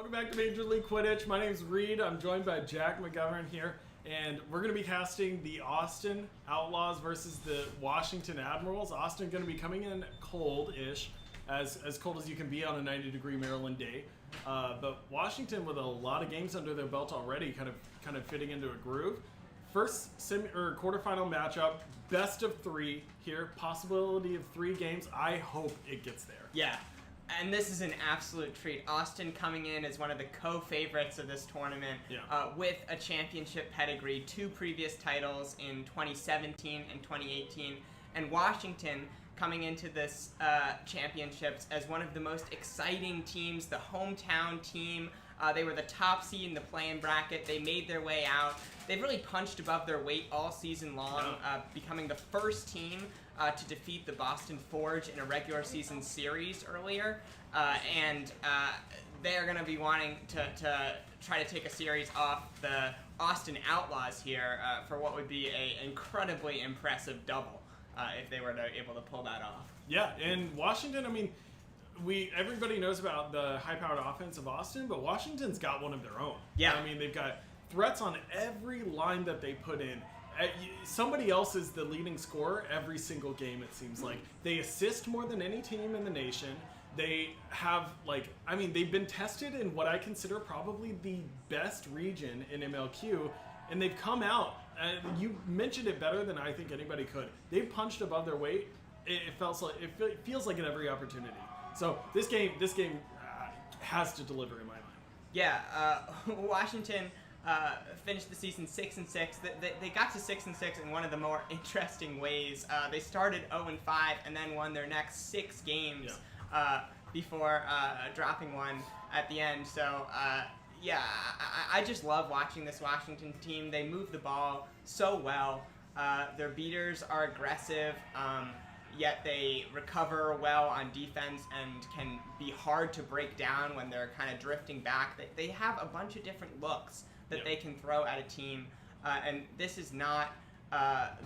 Welcome back to Major League Quidditch. My name is Reed. I'm joined by Jack McGovern here, and we're going to be casting the Austin Outlaws versus the Washington Admirals. Austin going to be coming in cold-ish, as cold as you can be on a 90-degree Maryland day. But Washington, with a lot of games under their belt already, kind of fitting into a groove. First quarterfinal matchup, best of three here, possibility of 3 games. I hope it gets there. Yeah. And this is an absolute treat. Austin coming in as one of the co-favorites of this tournament with a championship pedigree, 2 previous titles in 2017 and 2018, and Washington coming into this championships as one of the most exciting teams, the hometown team. They were the top seed in the play-in bracket. They made their way out. They've really punched above their weight all season long, becoming the first team to defeat the Boston Forge in a regular season series earlier. And they're going to be wanting to try to take a series off the Austin Outlaws here for what would be an incredibly impressive double if they were able to pull that off. Yeah, and Washington, I mean, everybody knows about the high-powered offense of Austin, but Washington's got one of their own. Yeah. I mean, they've got threats on every line that they put in. Somebody else is the leading scorer every single game, it seems like. They assist more than any team in the nation. They have, they've been tested in what I consider probably the best region in MLQ, and they've come out. You mentioned it better than I think anybody could. They've punched above their weight. It feels like at every opportunity. So this game has to deliver in my mind. Yeah, Washington finished the season 6-6. They got to 6-6 in one of the more interesting ways. They started 0-5 and then won their next 6 games before dropping one at the end. So I just love watching this Washington team. They move the ball so well. Their beaters are aggressive. Yet they recover well on defense and can be hard to break down when they're kind of drifting back. They have a bunch of different looks that they can throw at a team, and this is not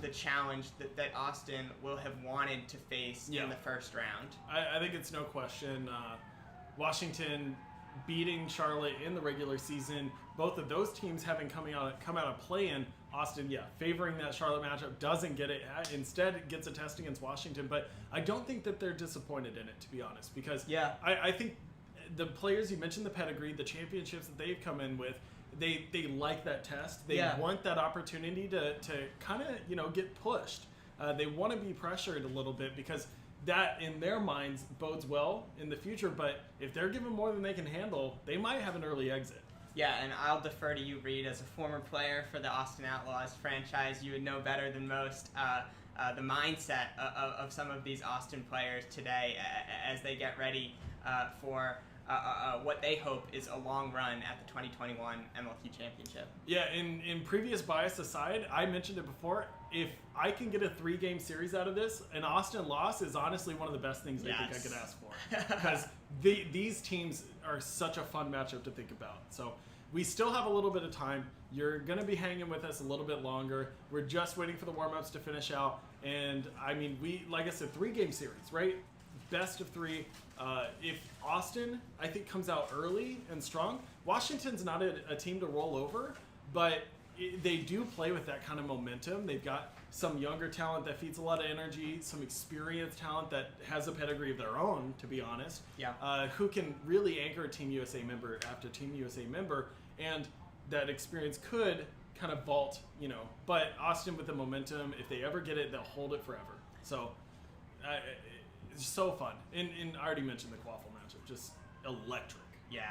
the challenge that Austin will have wanted to face in the first round. I think it's no question. Washington beating Charlotte in the regular season, both of those teams having come out of play-in. Austin, favoring that Charlotte matchup, doesn't get it. Instead, it gets a test against Washington. But I don't think that they're disappointed in it, to be honest, because I think the players, you mentioned the pedigree, the championships that they've come in with, they like that test. They want that opportunity to kind of get pushed. They want to be pressured a little bit because that, in their minds, bodes well in the future. But if they're given more than they can handle, they might have an early exit. Yeah, and I'll defer to you, Reed, as a former player for the Austin Outlaws franchise. You would know better than most the mindset of some of these Austin players today as they get ready for what they hope is a long run at the 2021 MLQ Championship. Yeah, in previous bias aside, I mentioned it before, if I can get a 3-game series out of this, an Austin loss is honestly one of the best things I think I could ask for. Because these teams are such a fun matchup to think about. So we still have a little bit of time. You're going to be hanging with us a little bit longer. We're just waiting for the warm-ups to finish out. And, I mean, like I said, 3-game series, right? Best of 3. If Austin, I think, comes out early and strong, Washington's not a team to roll over, but they do play with that kind of momentum. They've got some younger talent that feeds a lot of energy, some experienced talent that has a pedigree of their own, to be honest, who can really anchor a Team USA member after Team USA member, and that experience could kind of vault, But Austin with the momentum, if they ever get it, they'll hold it forever. So it's so fun. And I already mentioned the Quaffle matchup, just electric. Yeah,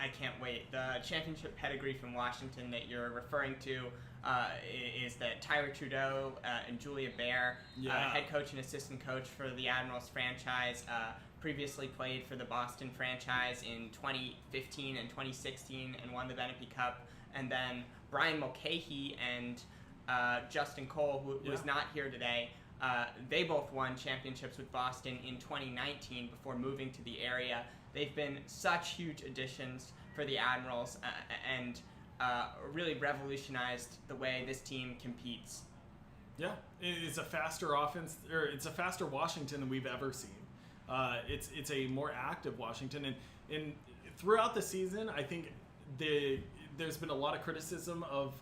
I can't wait. The championship pedigree from Washington that you're referring to is that Tyra Trudeau and Julia Baer, head coach and assistant coach for the Admirals franchise, previously played for the Boston franchise in 2015 and 2016 and won the Benepe Cup. And then Brian Mulcahy and Justin Cole, who is not here today, they both won championships with Boston in 2019 before moving to the area. They've been such huge additions for the Admirals and really revolutionized the way this team competes. Yeah, it's a faster offense, or it's a faster Washington than we've ever seen. It's a more active Washington, and throughout the season, I think there's been a lot of criticism of,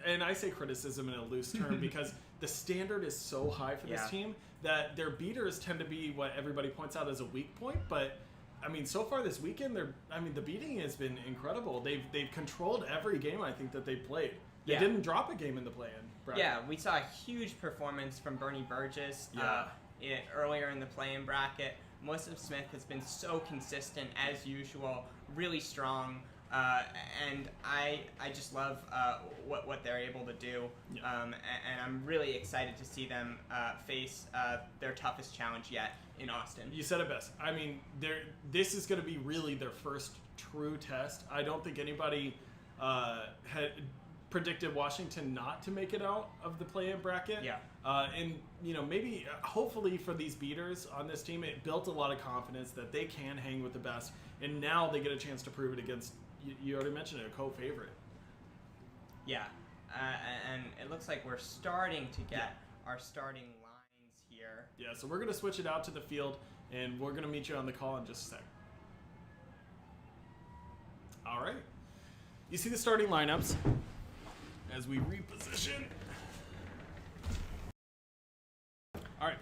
and I say criticism in a loose term because the standard is so high for this team that their beaters tend to be what everybody points out as a weak point. But I mean, so far this weekend, the beating has been incredible. They've controlled every game I think that they played. They didn't drop a game in the play-in. Yeah, we saw a huge performance from Bernie Burgess earlier in the play-in bracket. Melissa Smith has been so consistent as usual, really strong. And I just love what they're able to do, and I'm really excited to see them face their toughest challenge yet in Austin. You said it best. I mean, this is going to be really their first true test. I don't think anybody had predicted Washington not to make it out of the play-in bracket. And maybe hopefully for these beaters on this team, it built a lot of confidence that they can hang with the best, and now they get a chance to prove it against. You already mentioned it, a co-favorite. Yeah, and it looks like we're starting to get our starting lines here. Yeah, so we're going to switch it out to the field, and we're going to meet you on the call in just a sec. All right. You see the starting lineups as we reposition. All right.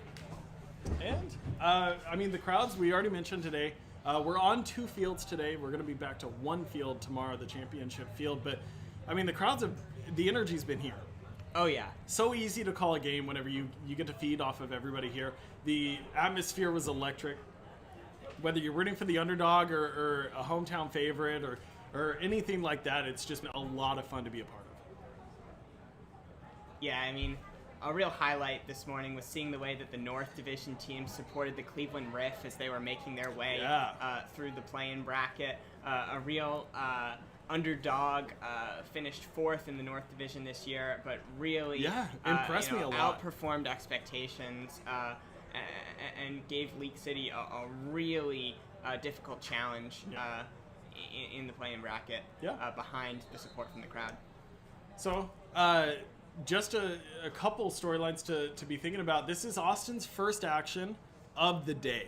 And, the crowds we already mentioned today. We're on 2 fields today. We're going to be back to 1 field tomorrow, the championship field. But, the crowds the energy's been here. Oh, yeah. So easy to call a game whenever you get to feed off of everybody here. The atmosphere was electric. Whether you're rooting for the underdog or a hometown favorite or anything like that, it's just been a lot of fun to be a part of. Yeah, a real highlight this morning was seeing the way that the North Division team supported the Cleveland Riff as they were making their way through the play-in bracket. A real underdog, finished 4th in the North Division this year, but really impressed me a lot. Outperformed expectations and gave League City a really difficult challenge in the play-in bracket behind the support from the crowd. So, just a couple storylines to be thinking about. This is Austin's first action of the day.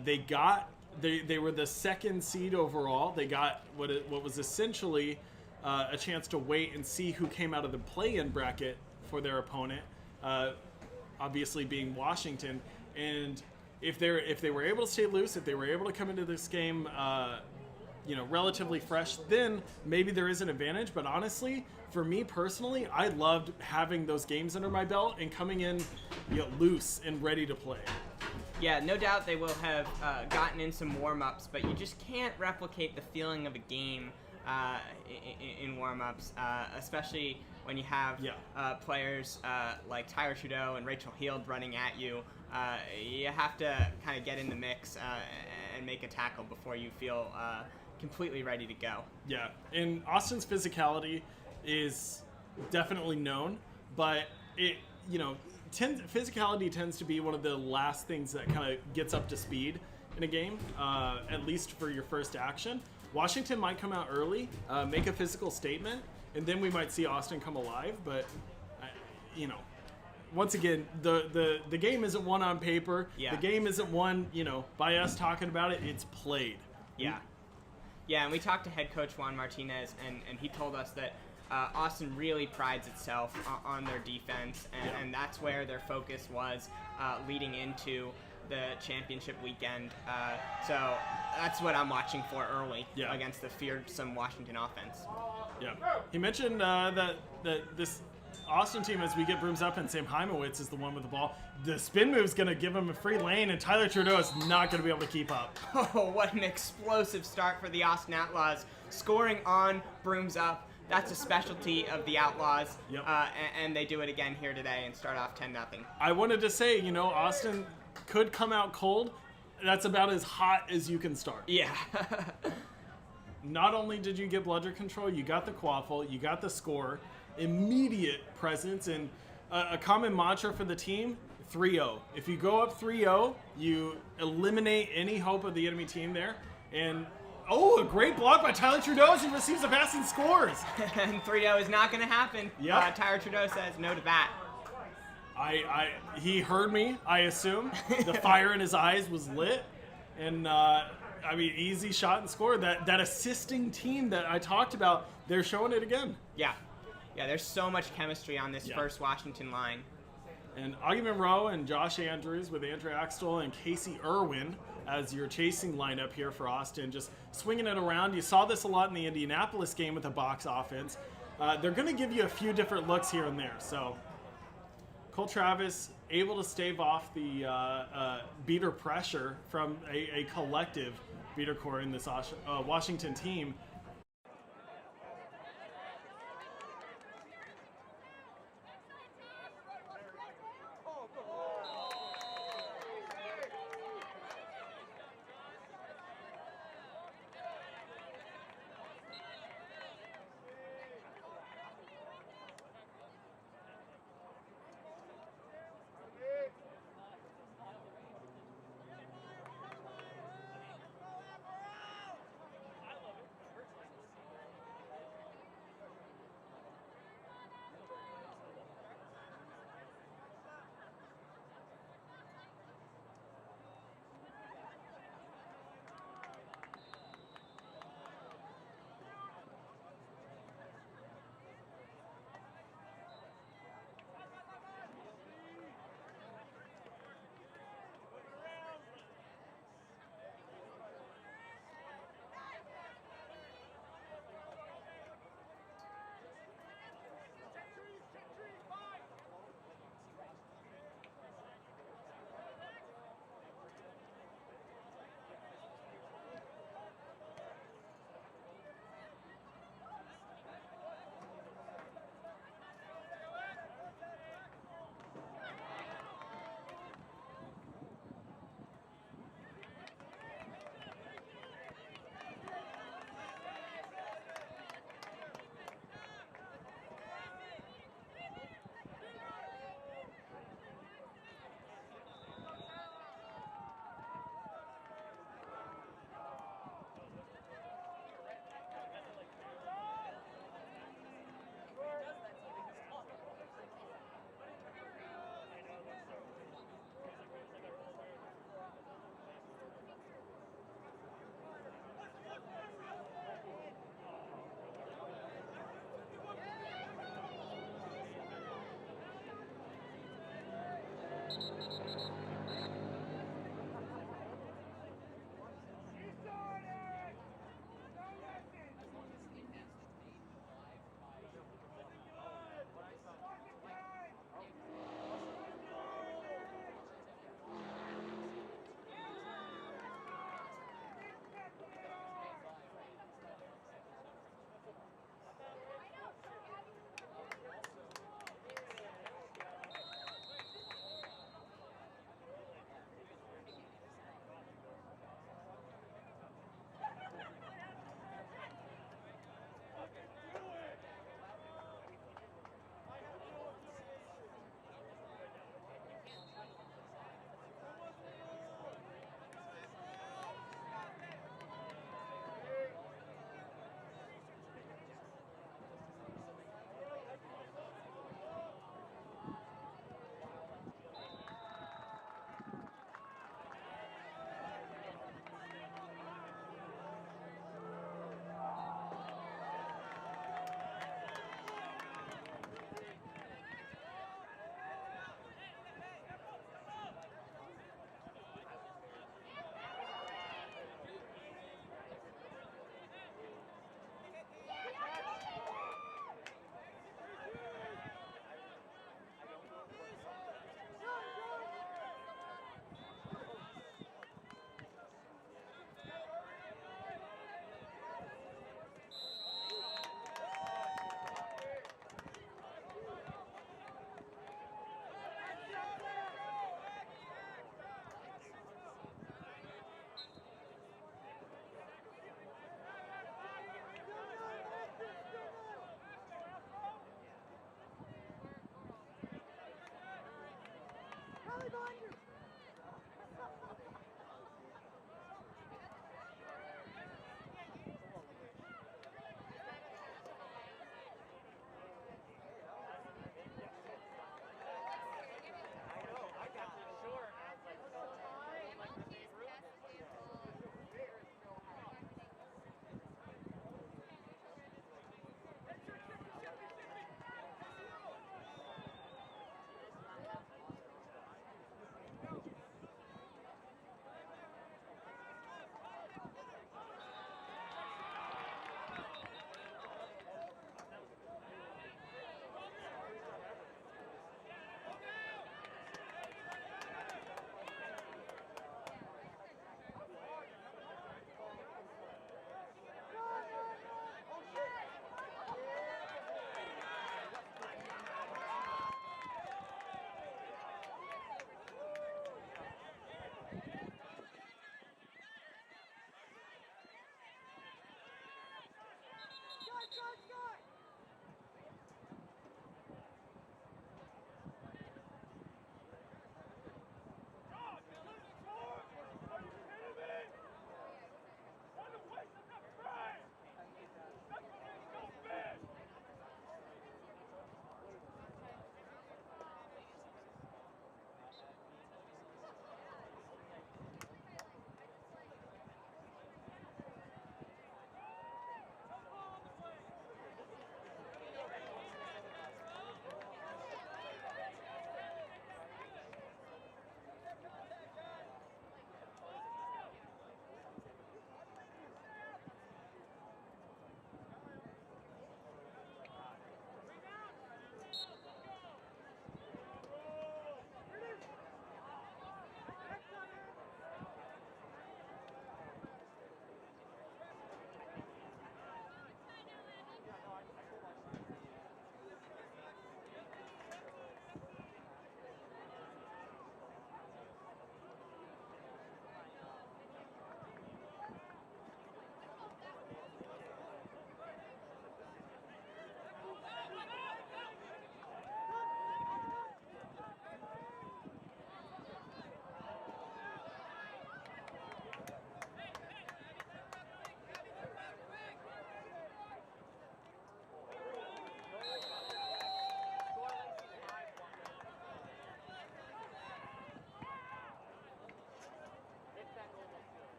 They were the 2nd seed overall. They got what was essentially a chance to wait and see who came out of the play-in bracket for their opponent, obviously being Washington. And if they were able to stay loose, if they were able to come into this game relatively fresh, then maybe there is an advantage. But honestly, for me personally, I loved having those games under my belt and coming in loose and ready to play. Yeah, no doubt they will have gotten in some warm-ups, but you just can't replicate the feeling of a game in warm-ups, especially when you have players like Tyler Trudeau and Rachel Heald running at you. You have to kind of get in the mix and make a tackle before you feel completely ready to go. Yeah, and Austin's physicality is definitely known, but physicality tends to be one of the last things that kind of gets up to speed in a game, at least for your first action. Washington might come out early, make a physical statement, and then we might see Austin come alive. But once again, the game isn't won on paper. The game isn't won by us talking about it. It's played. Yeah, and we talked to head coach Juan Martinez, and he told us that Austin really prides itself on their defense, and that's where their focus was leading into the championship weekend. So that's what I'm watching for early against the fearsome Washington offense. Yeah, he mentioned that this Austin team, as we get brooms up, and Sam Heimowitz is the one with the ball. The spin move's going to give him a free lane, and Tyler Trudeau is not going to be able to keep up. Oh, what an explosive start for the Austin Outlaws, scoring on brooms up. That's a specialty of the Outlaws, and they do it again here today and start off 10-0. I wanted to say, Austin could come out cold. That's about as hot as you can start. Yeah. Not only did you get bludger control, you got the quaffle, you got the score, immediate presence, and a common mantra for the team, 3-0. If you go up 3-0, you eliminate any hope of the enemy team there. And a great block by Tyler Trudeau as he receives a pass and scores. And 3-0 is not going to happen. Yeah. Tyler Trudeau says no to that. He heard me, I assume. The fire in his eyes was lit. And I mean, easy shot and score. That assisting team that I talked about, they're showing it again. Yeah. Yeah, there's so much chemistry on this first Washington line. And Augie Monroe and Josh Andrews with Andrew Axtell and Casey Irwin as your chasing lineup here for Austin, just swinging it around. You saw this a lot in the Indianapolis game with the box offense. They're going to give you a few different looks here and there. So Cole Travis able to stave off the beater pressure from a collective beater core in this Washington team.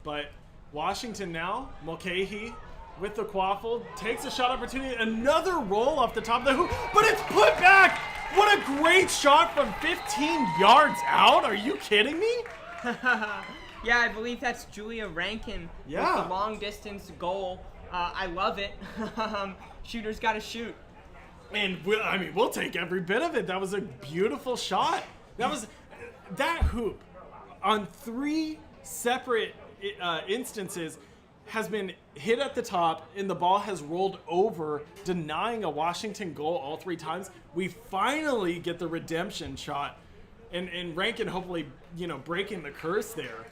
But Washington now, Mulcahy with the quaffle, takes a shot opportunity, another roll off the top of the hoop, but it's put back! What a great shot from 15 yards out. Are you kidding me? Yeah, I believe that's Julia Rankin with the long distance goal. I love it. Shooters got to shoot. And we'll take every bit of it. That was a beautiful shot. That hoop on 3 separate instances has been hit at the top, and the ball has rolled over, denying a Washington goal all 3 times. We finally get the redemption shot, and Rankin hopefully, breaking the curse there.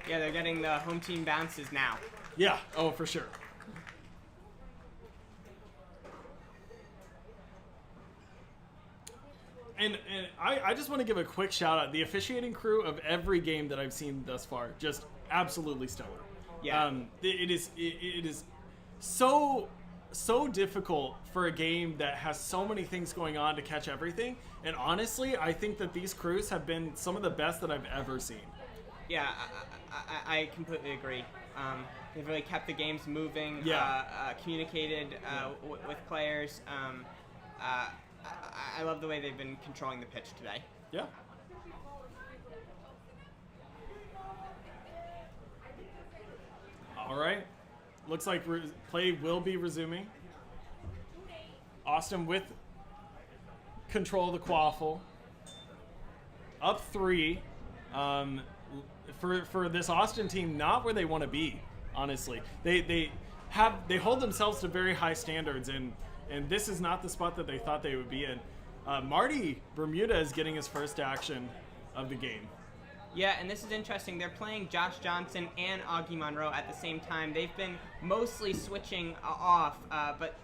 Yeah, they're getting the home team bounces now. Yeah, oh, for sure. And I just want to give a quick shout out. The officiating crew of every game that I've seen thus far, just absolutely stellar. Yeah. It is so difficult for a game that has so many things going on to catch everything. And honestly, I think that these crews have been some of the best that I've ever seen. Yeah, I completely agree. They've really kept the games moving, communicated with players. I love the way they've been controlling the pitch today. Yeah. All right. Looks like play will be resuming. Austin with control of the quaffle. Up 3. For this Austin team, not where they want to be, honestly. They hold themselves to very high standards, and this is not the spot that they thought they would be in. Marty Bermuda is getting his first action of the game. Yeah, and this is interesting. They're playing Josh Johnson and Augie Monroe at the same time. They've been mostly switching off, but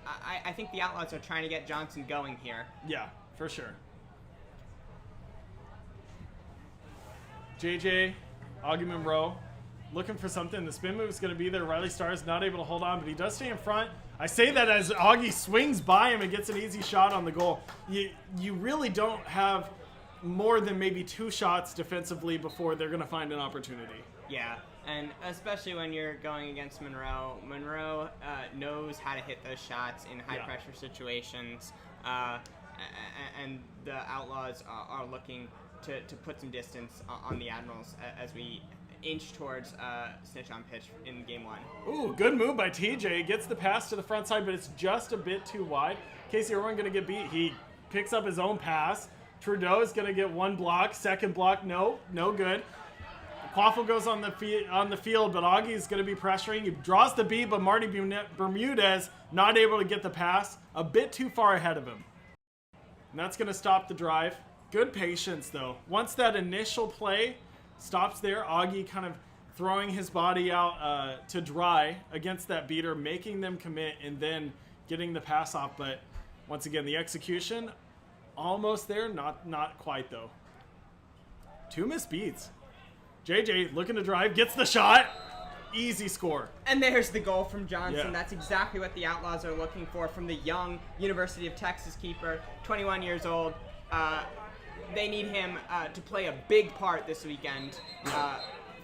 I think the Outlaws are trying to get Johnson going here. Yeah, for sure. JJ, Augie Monroe, looking for something. The spin move is going to be there. Riley Starr's not able to hold on, but he does stay in front. I say that as Augie swings by him and gets an easy shot on the goal. You really don't have more than maybe 2 shots defensively before they're going to find an opportunity. Yeah, and especially when you're going against Monroe. Monroe knows how to hit those shots in high-pressure situations, and the Outlaws are looking to put some distance on the Admirals as we inch towards snitch on pitch in game 1. Ooh, good move by TJ. Gets the pass to the front side, but it's just a bit too wide. Casey Irwin going to get beat. He picks up his own pass. Trudeau is going to get 1 block. Second block, no good. Quaffle goes on the field, but Augie is going to be pressuring. He draws the beat, but Marty Bermudez not able to get the pass. A bit too far ahead of him. And that's going to stop the drive. Good patience, though. Once that initial play stops there, Augie kind of throwing his body out to dry against that beater, making them commit, and then getting the pass off. But once again, the execution, almost there, not quite, though. 2 missed beats. JJ looking to drive, gets the shot. Easy score. And there's the goal from Johnson. Yeah. That's exactly what the Outlaws are looking for from the young University of Texas keeper, 21 years old. They need him to play a big part this weekend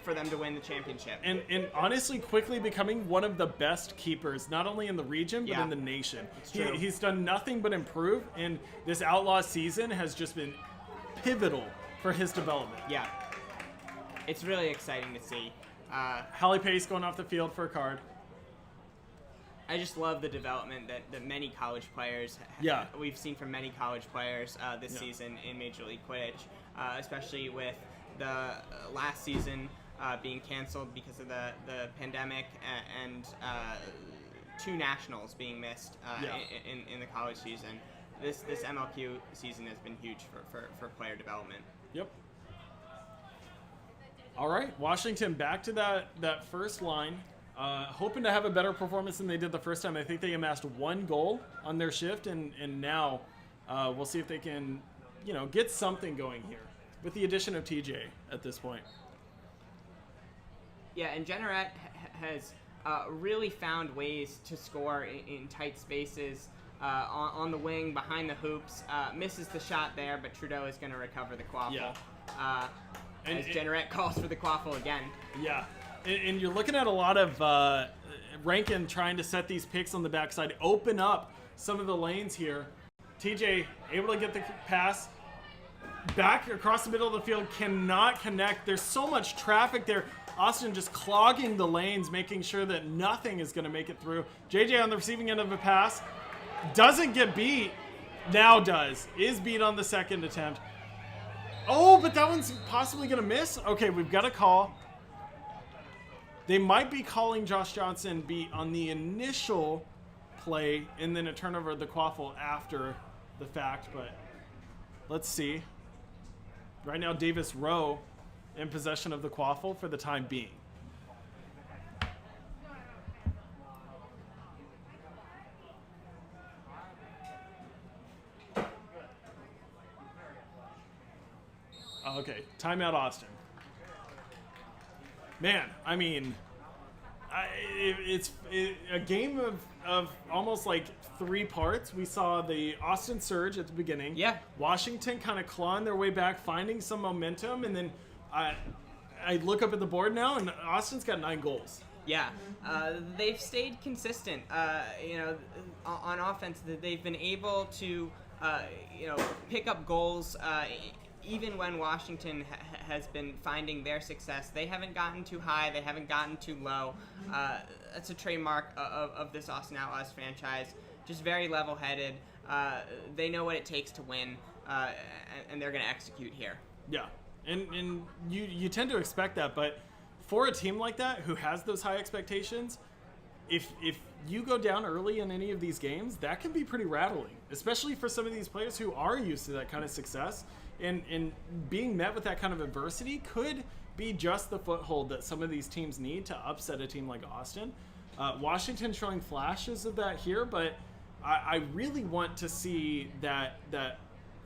for them to win the championship. And honestly, quickly becoming one of the best keepers, not only in the region, but in the nation. He's done nothing but improve, and this Outlaw season has just been pivotal for his development. Yeah. It's really exciting to see. Hallie Pace going off the field for a card. I just love the development that many college players we've seen from many college players this season in Major League Quidditch, especially with the last season being canceled because of the pandemic and 2 nationals being missed in the college season. This MLQ season has been huge for player development. Yep. All right, Washington back to that first line. Hoping to have a better performance than they did the first time. I think they amassed 1 goal on their shift, and now we'll see if they can, get something going here with the addition of TJ at this point. Yeah, and Jenneret has really found ways to score in tight spaces on the wing, behind the hoops. Misses the shot there, but Trudeau is going to recover the quaffle. Yeah. As Jenneret calls for the quaffle again. Yeah. And you're looking at a lot of Rankin trying to set these picks on the backside, open up some of the lanes here. TJ able to get the pass back across the middle of the field, cannot connect. There's so much traffic there. Austin just clogging the lanes, making sure that nothing is going to make it through. JJ on the receiving end of a pass. Doesn't get beat. Now does. Is beat on the second attempt. Oh, but that one's possibly going to miss. Okay, we've got a call. They might be calling Josh Johnson beat on the initial play and then a turnover of the quaffle after the fact, but let's see. Right now, Davis Rowe in possession of the quaffle for the time being. Okay, timeout Austin. Man, I mean, it's a game of almost like 3 parts. We saw the Austin surge at the beginning. Yeah. Washington kind of clawing their way back, finding some momentum, and then I look up at the board now, and Austin's got 9 goals. Yeah, they've stayed consistent. On offense, they've been able to, pick up goals. Even when Washington has been finding their success, they haven't gotten too high, they haven't gotten too low. That's a trademark of this Austin Outlaws franchise. Just very level-headed. They know what it takes to win, and they're going to execute here. Yeah, and you tend to expect that, but for a team like that who has those high expectations, if you go down early in any of these games, that can be pretty rattling, especially for some of these players who are used to that kind of success. And being met with that kind of adversity could be just the foothold that some of these teams need to upset a team like Austin. Washington showing flashes of that here, but I really want to see that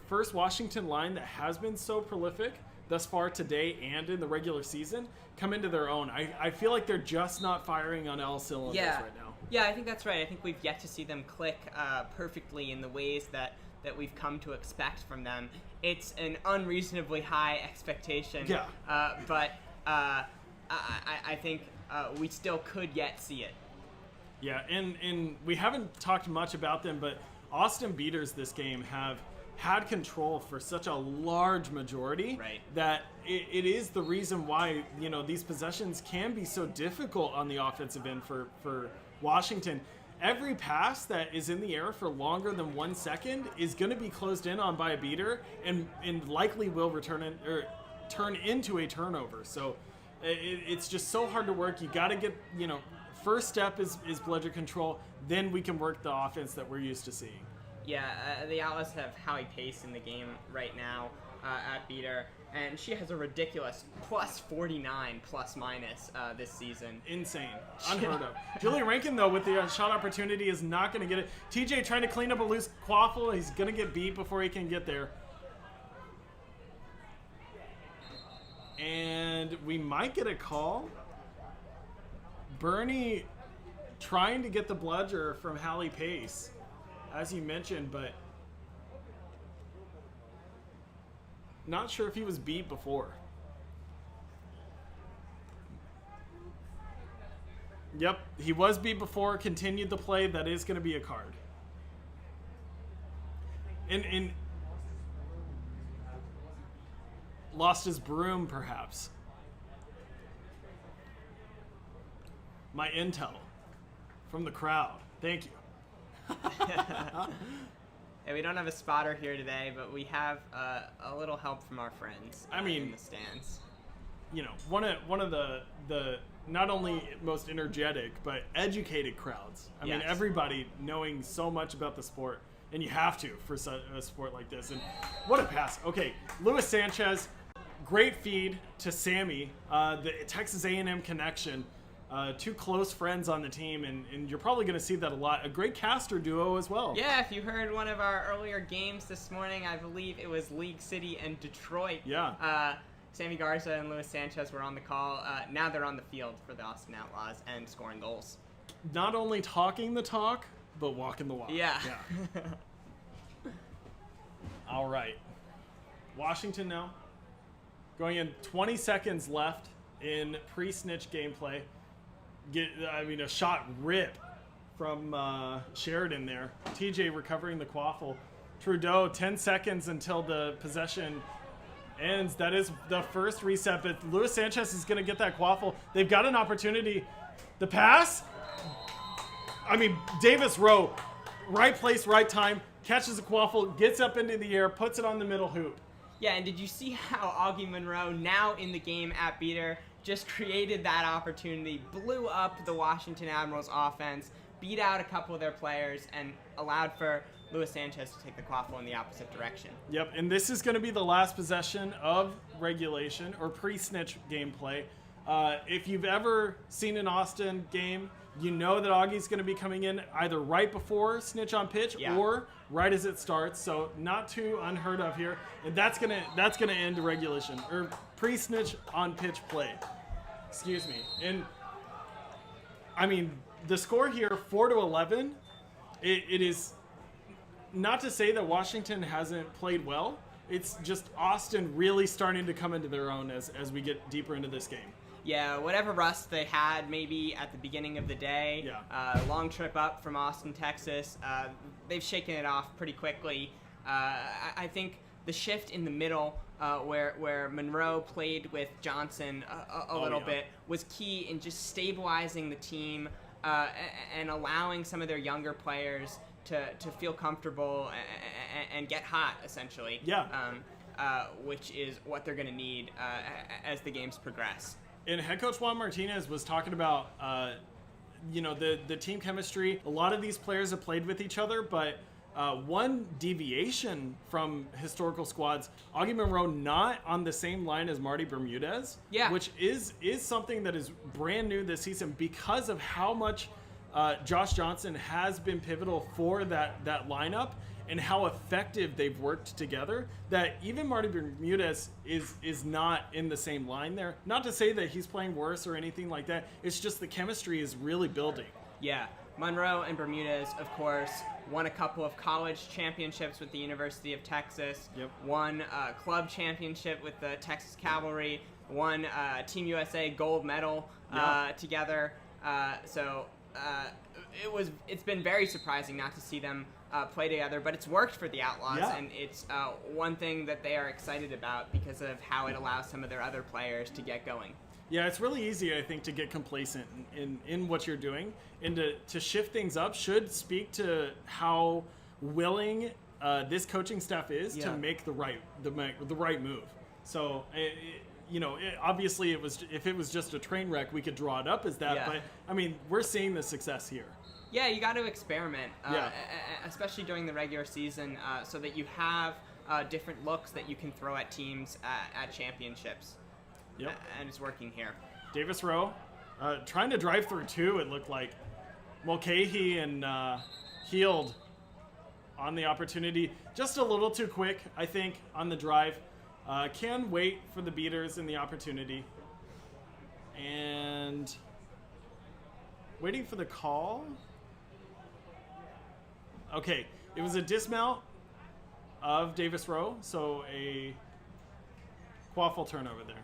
first Washington line that has been so prolific thus far today and in the regular season come into their own. I feel like they're just not firing on all cylinders right now. Yeah, I think that's right. I think we've yet to see them click perfectly in the ways that we've come to expect from them. It's an unreasonably high expectation. Yeah. But I think we still could yet see it. Yeah, and we haven't talked much about them, but Austin beaters this game have had control for such a large majority that it is the reason why these possessions can be so difficult on the offensive end for Washington. Every pass that is in the air for longer than 1 second is going to be closed in on by a beater and likely will turn into a turnover. So it's just so hard to work. You got to get, first step is bludger control. Then we can work the offense that we're used to seeing. Yeah, the Outlaws have Howie Pace in the game right now at beater. And she has a ridiculous plus 49 plus minus this season. Insane. Unheard of. Julia Rankin, though, with the shot opportunity is not going to get it. TJ trying to clean up a loose quaffle. He's going to get beat before he can get there. And we might get a call. Bernie trying to get the bludger from Hallie Pace, as you mentioned, but not sure if he was beat before. Yep, he was beat before, continued the play. That is going to be a card. And lost his broom, perhaps. My intel from the crowd. Thank you. Hey, we don't have a spotter here today, but we have a little help from our friends in the stands. One of the not only most energetic, but educated crowds. I mean, everybody knowing so much about the sport, and you have to for a sport like this. And what a pass. Okay, Luis Sanchez, great feed to Sammy, the Texas A&M connection. 2 close friends on the team, and you're probably going to see that a lot. A great caster duo as well. Yeah, if you heard one of our earlier games this morning, I believe it was League City and Detroit. Yeah. Sammy Garza and Luis Sanchez were on the call. Now they're on the field for the Austin Outlaws and scoring goals. Not only talking the talk, but walking the walk. Yeah. All right. Washington now. Going in 20 seconds left in pre-snitch gameplay. A shot rip from Sheridan there. TJ recovering the quaffle. Trudeau, 10 seconds until the possession ends. That is the first reset, but Luis Sanchez is going to get that quaffle. They've got an opportunity. The pass? Davis Rowe, right place, right time, catches a quaffle, gets up into the air, puts it on the middle hoop. Yeah, and did you see how Augie Monroe, now in the game at Beater, just created that opportunity, blew up the Washington Admirals offense, beat out a couple of their players, and allowed for Luis Sanchez to take the quaffle in the opposite direction. Yep, and this is going to be the last possession of regulation or pre-snitch gameplay. If you've ever seen an Austin game, you know that Augie's going to be coming in either right before snitch on pitch or right as it starts. So not too unheard of here. And that's gonna end regulation or pre-snitch on pitch play. Excuse me. And the score here 4-11. It is not to say that Washington hasn't played well. It's just Austin really starting to come into their own as we get deeper into this game. Yeah, whatever rust they had maybe at the beginning of the day, long trip up from Austin, Texas, they've shaken it off pretty quickly. I think the shift in the middle where Monroe played with Johnson a little bit was key in just stabilizing the team and allowing some of their younger players to feel comfortable and get hot, essentially. Yeah. Which is what they're going to need as the games progress. And head coach Juan Martinez was talking about, the team chemistry. A lot of these players have played with each other, but one deviation from historical squads, Augie Monroe not on the same line as Marty Bermudez, which is something that is brand new this season because of how much Josh Johnson has been pivotal for that lineup and how effective they've worked together, that even Marty Bermudez is not in the same line there. Not to say that he's playing worse or anything like that. It's just the chemistry is really building. Yeah. Monroe and Bermudez, of course, won a couple of college championships with the University of Texas, won a club championship with the Texas Cavalry, won Team USA gold medal together. It's been very surprising not to see them play together, but it's worked for the Outlaws, and it's one thing that they are excited about because of how it allows some of their other players to get going. Yeah, it's really easy, I think, to get complacent in what you're doing, and to shift things up should speak to how willing this coaching staff is to make the right move. So, obviously, if it was just a train wreck, we could draw it up as that. But we're seeing the success here. Yeah, you got to experiment, especially during the regular season, so that you have different looks that you can throw at teams at championships. Yep. And it's working here. Davis Rowe, trying to drive through two, it looked like. Mulcahy and Heald on the opportunity. Just a little too quick, I think, on the drive. Can wait for the beaters in the opportunity. And waiting for the call. Okay, it was a dismount of Davis Rowe, so a quaffle turnover there.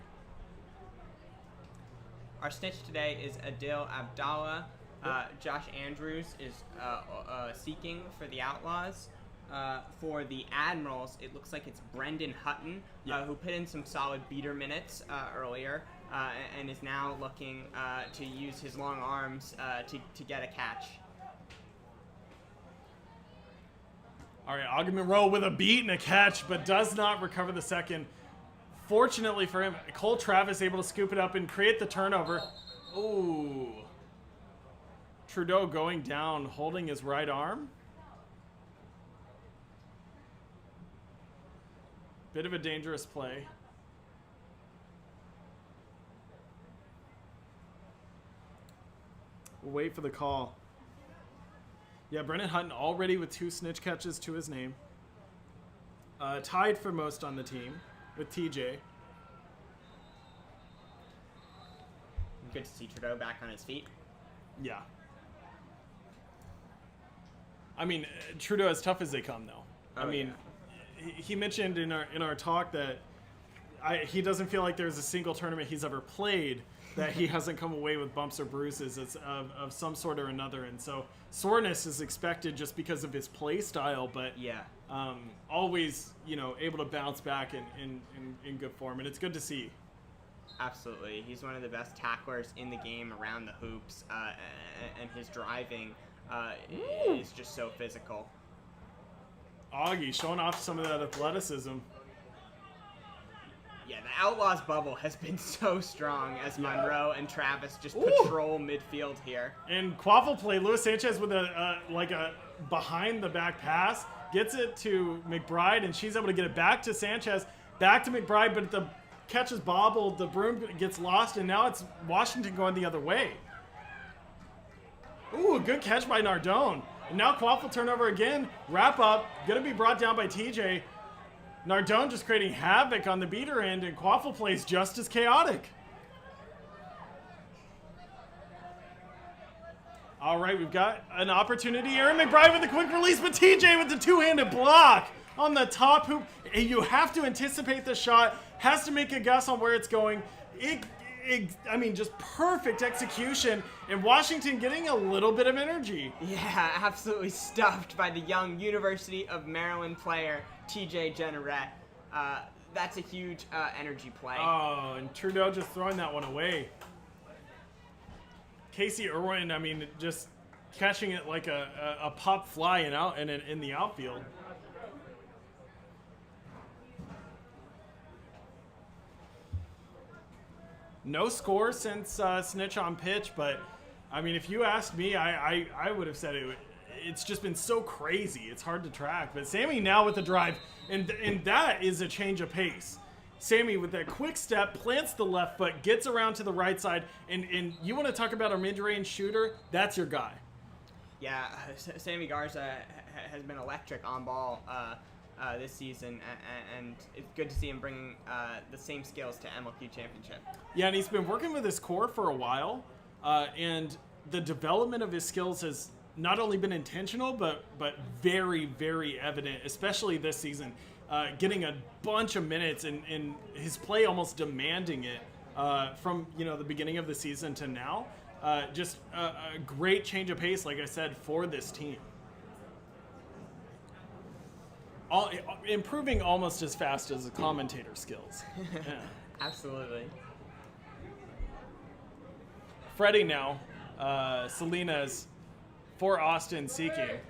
Our snitch today is Adil Abdallah. Josh Andrews is seeking for the Outlaws. For the Admirals, it looks like it's Brendan Hutton, who put in some solid beater minutes earlier and is now looking to use his long arms to get a catch. All right, Augie Monroe with a beat and a catch, but does not recover the second. Fortunately for him, Cole Travis able to scoop it up and create the turnover. Ooh. Trudeau going down, holding his right arm. Bit of a dangerous play. We'll wait for the call. Yeah, Brendan Hutton already with 2 snitch catches to his name. Tied for most on the team with TJ. Good to see Trudeau back on his feet. Yeah. Trudeau as tough as they come, though. He mentioned in our talk that he doesn't feel like there's a single tournament he's ever played that he hasn't come away with bumps or bruises of some sort or another. And so soreness is expected just because of his play style, but always, able to bounce back in good form. And it's good to see. Absolutely. He's one of the best tacklers in the game around the hoops, and his driving is just so physical. Augie showing off some of that athleticism. Yeah, the Outlaws bubble has been so strong as Monroe and Travis just patrol midfield here. And Quaffle play, Luis Sanchez with a behind the back pass, gets it to McBride, and she's able to get it back to Sanchez, back to McBride, but the catch is bobbled, the broom gets lost, and now it's Washington going the other way. Ooh, good catch by Nardone. And now Quaffle turnover again, wrap up, gonna be brought down by TJ. Nardone just creating havoc on the beater end, and Quaffle plays just as chaotic. All right, we've got an opportunity. Aaron McBride with a quick release, but TJ with the two-handed block on the top hoop. You have to anticipate the shot, has to make a guess on where it's going. Just perfect execution, and Washington getting a little bit of energy. Yeah, absolutely stuffed by the young University of Maryland player, TJ Jenneret. That's a huge energy play. Oh, and Trudeau just throwing that one away. Casey Irwin, just catching it like a pop fly in the outfield. No score since Snitch on pitch, but if you asked me, I would have said it's just been so crazy. It's hard to track. But Sammy now with the drive, and that is a change of pace. Sammy with that quick step, plants the left foot, gets around to the right side, and you want to talk about a mid-range shooter, that's your guy. Yeah, Sammy Garza has been electric on ball this season, and it's good to see him bringing the same skills to MLQ Championship. Yeah, and he's been working with his core for a while, and the development of his skills has not only been intentional, but very, very evident, especially this season. Getting a bunch of minutes and his play almost demanding it from the beginning of the season to now. Just a great change of pace, like I said, for this team. Improving almost as fast as the commentator skills. Yeah. Absolutely. Freddie now, Salinas for Austin seeking.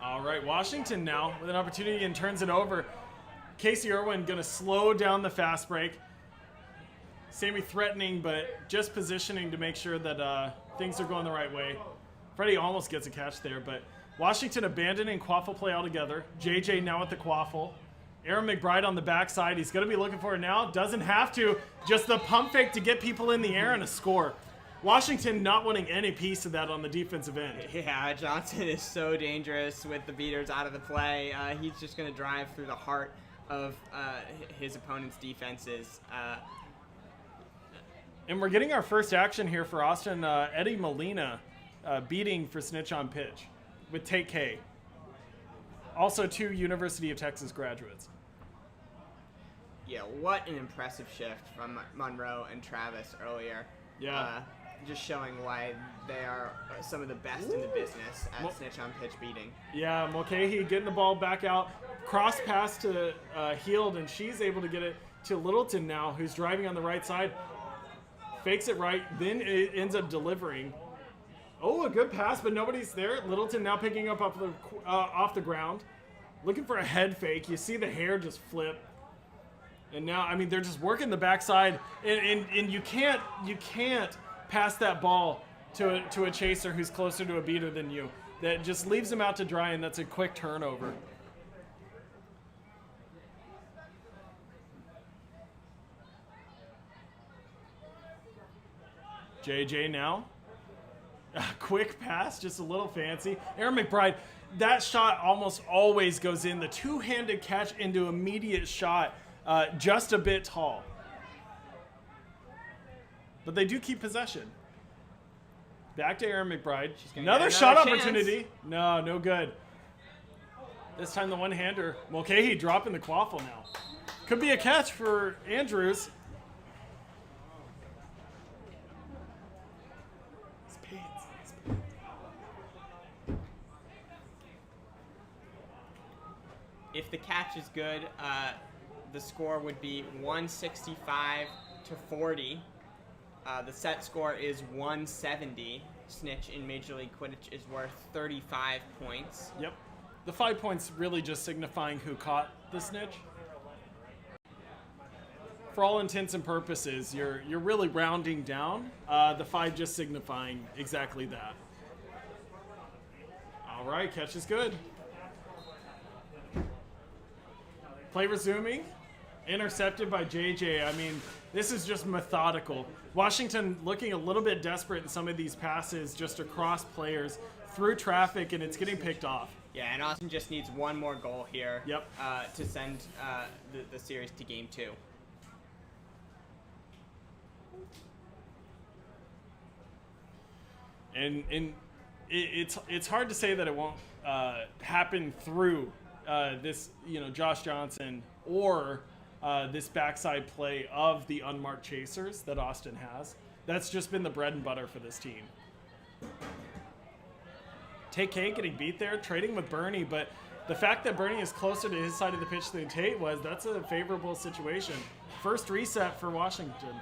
All right, Washington now with an opportunity and turns it over. Casey Irwin going to slow down the fast break. Sammy threatening, but just positioning to make sure that things are going the right way. Freddie almost gets a catch there, but Washington abandoning Quaffle play altogether. JJ now at the Quaffle. Aaron McBride on the backside. He's going to be looking for it now. Doesn't have to. Just the pump fake to get people in the air and a score. Washington not wanting any piece of that on the defensive end. Yeah, Johnson is so dangerous with the beaters out of the play. He's just going to drive through the heart of his opponent's defenses. And we're getting our first action here for Austin. Eddie Molina beating for Snitch on pitch with Take K. Also 2 University of Texas graduates. Yeah, what an impressive shift from Monroe and Travis earlier. Yeah. Just showing why they are some of the best in the business at Snitch on pitch beating. Yeah, Mulcahy getting the ball back out. Cross pass to Heald, and she's able to get it to Littleton now, who's driving on the right side. Fakes it right, then it ends up delivering. Oh, a good pass, but nobody's there. Littleton now picking up off the ground. Looking for a head fake. You see the hair just flip. And now, they're just working the backside. And you can't pass that ball to a chaser who's closer to a beater than you. That just leaves him out to dry, and that's a quick turnover. JJ now. A quick pass, just a little fancy. Aaron McBride, that shot almost always goes in. The two-handed catch into immediate shot, just a bit tall. But they do keep possession. Back to Aaron McBride. Another shot chance. opportunity. No good. This time the one-hander. Mulcahy dropping the quaffle now. Could be a catch for Andrews. If the catch is good, the score would be 165-40. The set score is 170. Snitch in Major League Quidditch is worth 35 points. Yep. The 5 points really just signifying who caught the snitch. For all intents and purposes, you're really rounding down. The 5 just signifying exactly that. All right, catch is good. Play resuming. Intercepted by JJ. I mean, this is just methodical. Washington looking a little bit desperate in some of these passes just across players through traffic, and it's getting picked off. Yeah, and Austin just needs one more goal here. Yep. To send the series to game 2. And it's hard to say that it won't happen through this, Josh Johnson or this backside play of the unmarked chasers that Austin has. That's just been the bread and butter for this team. Tate K getting beat there, trading with Bernie, but the fact that Bernie is closer to his side of the pitch than Tate that's a favorable situation. First reset for Washington.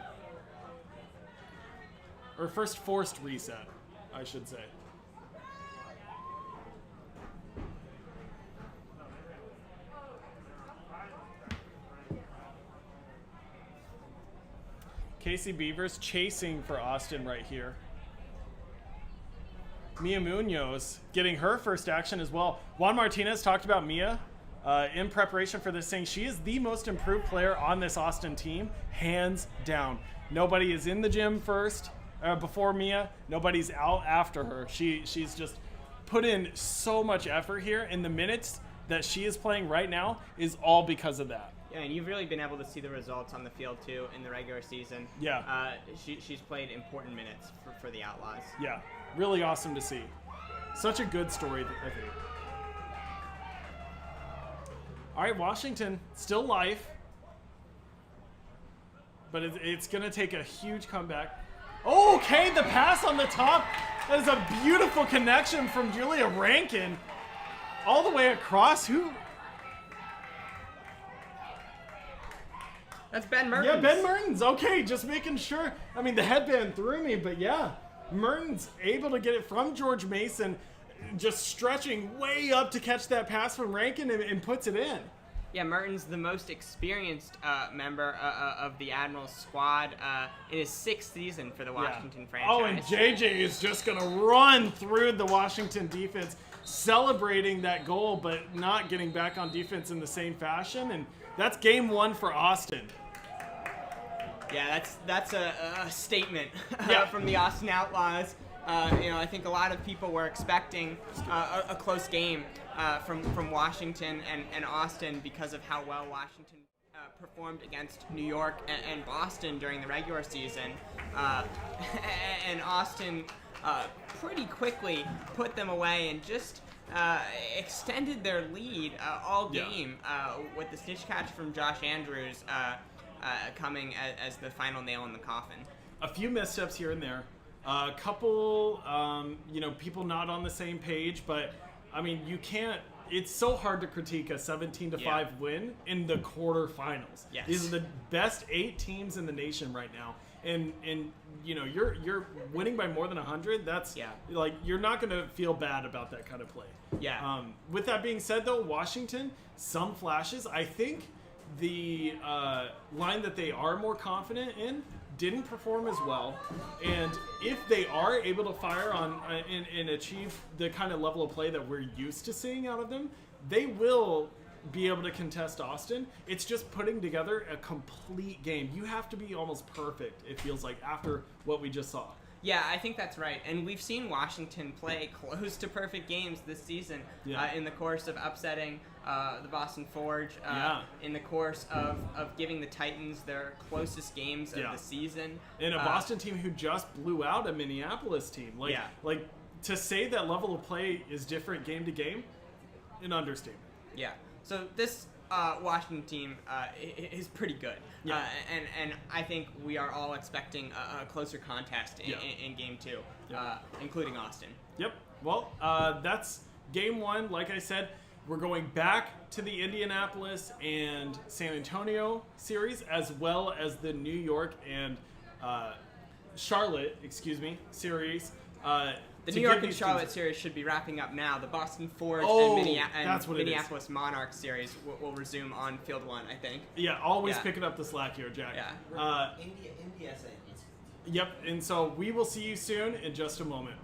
Or first forced reset, I should say. Casey Beavers chasing for Austin right here. Mia Munoz getting her first action as well. Juan Martinez talked about Mia in preparation for this, saying she is the most improved player on this Austin team, hands down. Nobody is in the gym before Mia. Nobody's out after her. She's just put in so much effort here, and the minutes that she is playing right now is all because of that. Yeah, and you've really been able to see the results on the field, too, in the regular season. Yeah. She's played important minutes for the Outlaws. Yeah, really awesome to see. Such a good story, I think. All right, Washington, still life. But it's going to take a huge comeback. Okay, the pass on the top. That is a beautiful connection from Julia Rankin. All the way across. Who... That's Ben Mertens. Yeah, Ben Mertens. Okay, just making sure. I mean, the headband threw me, but yeah. Mertens able to get it from George Mason, just stretching way up to catch that pass from Rankin and puts it in. Yeah, Mertens, the most experienced member of the Admirals squad in his 6th season for the Washington franchise. Oh, and JJ is just going to run through the Washington defense, celebrating that goal, but not getting back on defense in the same fashion. And that's game 1 for Austin. Yeah, that's a statement from the Austin Outlaws. I think a lot of people were expecting a close game from Washington and Austin because of how well Washington performed against New York and Boston during the regular season. And Austin pretty quickly put them away and just extended their lead all game with the stitch catch from Josh Andrews coming as the final nail in the coffin. A few missteps here and there. A couple, people not on the same page, but I mean, you can't. It's so hard to critique a 17-5 win in the quarterfinals. Yes. These are the best 8 teams in the nation right now, and you're winning by more than 100. That's like you're not going to feel bad about that kind of play. Yeah. With that being said, though, Washington, some flashes. I think the line that they are more confident in didn't perform as well, and if they are able to fire on and achieve the kind of level of play that we're used to seeing out of them, they will be able to contest Austin. It's just putting together a complete game. You have to be almost perfect, it feels like, after what we just saw. Yeah, I think that's right. And we've seen Washington play close to perfect games this season in the course of upsetting the Boston Forge, in the course of giving the Titans their closest games of the season. And a Boston team who just blew out a Minneapolis team. Like to say that level of play is different game to game, an understatement. Yeah. So this Washington team is pretty good. Yeah. And I think we are all expecting a closer contest in Game 2, including Austin. Yep. Well, that's Game 1. Like I said, we're going back to the Indianapolis and San Antonio series, as well as the New York and Charlotte, series. The New York and Charlotte series should be wrapping up now. The Boston Forge and Minneapolis Monarchs series will resume on Field 1, I think. Yeah, always picking up the slack here, Jack. Yeah. India. Yep, and so we will see you soon in just a moment.